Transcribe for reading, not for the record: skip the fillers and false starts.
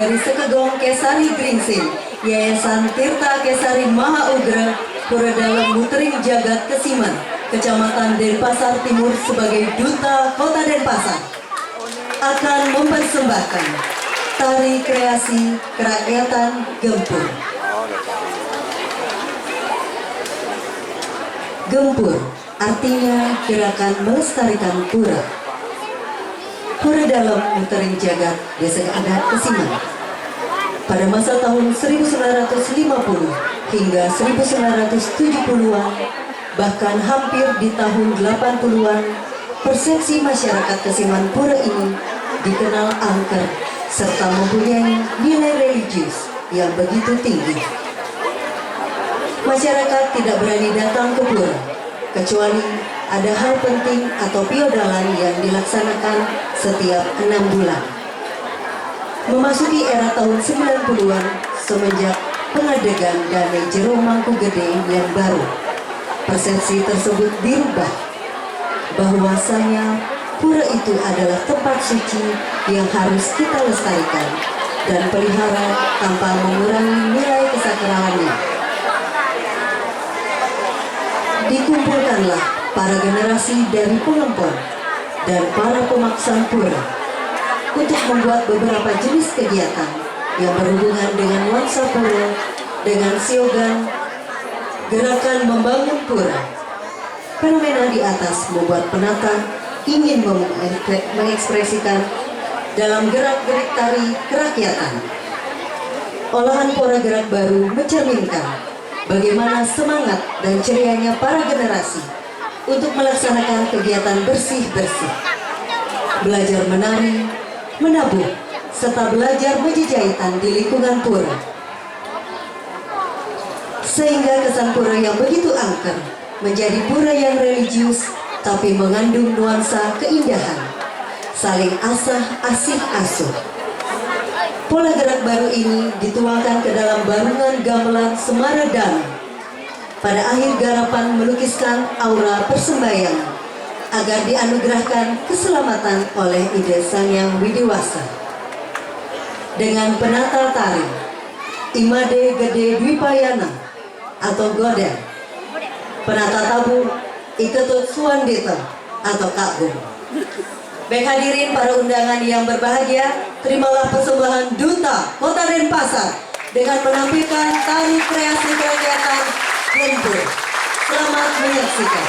Dari Sekegong Kesari Gringsing, Yayasan Tirta Kesari Maha Ugra, Pura Dalem Mutering Jagat Kesiman, Kecamatan Denpasar Timur sebagai Duta Kota Denpasar, akan mempersembahkan tari kreasi kerakyatan Gempur. Gempur artinya gerakan melestarikan pura. Pura Dalem Mutering Jagat Desa Adat Kesiman. Pada masa tahun 1950 hingga 1970-an, bahkan hampir di tahun 80-an, persepsi masyarakat Kesiman Pura ini dikenal angker serta mempunyai nilai religius yang begitu tinggi. Masyarakat tidak berani datang ke pura, kecuali ada hal penting atau piodalan yang dilaksanakan setiap 6 bulan. Memasuki era tahun 90-an semenjak pengadegan Dane Jero Mangkugede yang baru, persepsi tersebut dirubah bahwasanya pura itu adalah tempat suci yang harus kita lestarikan dan pelihara tanpa mengurangi nilai kesakralannya. Dikumpulkanlah para generasi dari pengempor dan para pemaksang pura untuk membuat beberapa jenis kegiatan yang berhubungan dengan nuansa pura, dengan siogan, gerakan membangun pura. Fenomena di atas membuat penata ingin mengekspresikan dalam gerak-gerik tari kerakyatan. Olahan pora gerak baru mencerminkan bagaimana semangat dan cerianya para generasi untuk melaksanakan kegiatan bersih-bersih, belajar menari, menabuh, serta belajar menjejahitan di lingkungan pura. Sehingga kesan pura yang begitu angker menjadi pura yang religius tapi mengandung nuansa keindahan, saling asih asuh. Pola gerak baru ini dituangkan ke dalam barungan gamelan Semaradana. Pada akhir garapan melukiskan aura persembayangan agar dianugerahkan keselamatan oleh Ide Sang Yang Widiwasa. Dengan penata tari Imade Gede Dwipayana atau Goden, penata tabu Iketut Suwandita atau Kakung. Baik hadirin para undangan yang berbahagia, terimalah persembahan Duta Kota Denpasar dengan menampilkan tari kreasi kerakyatan Gempur. Selamat menyaksikan.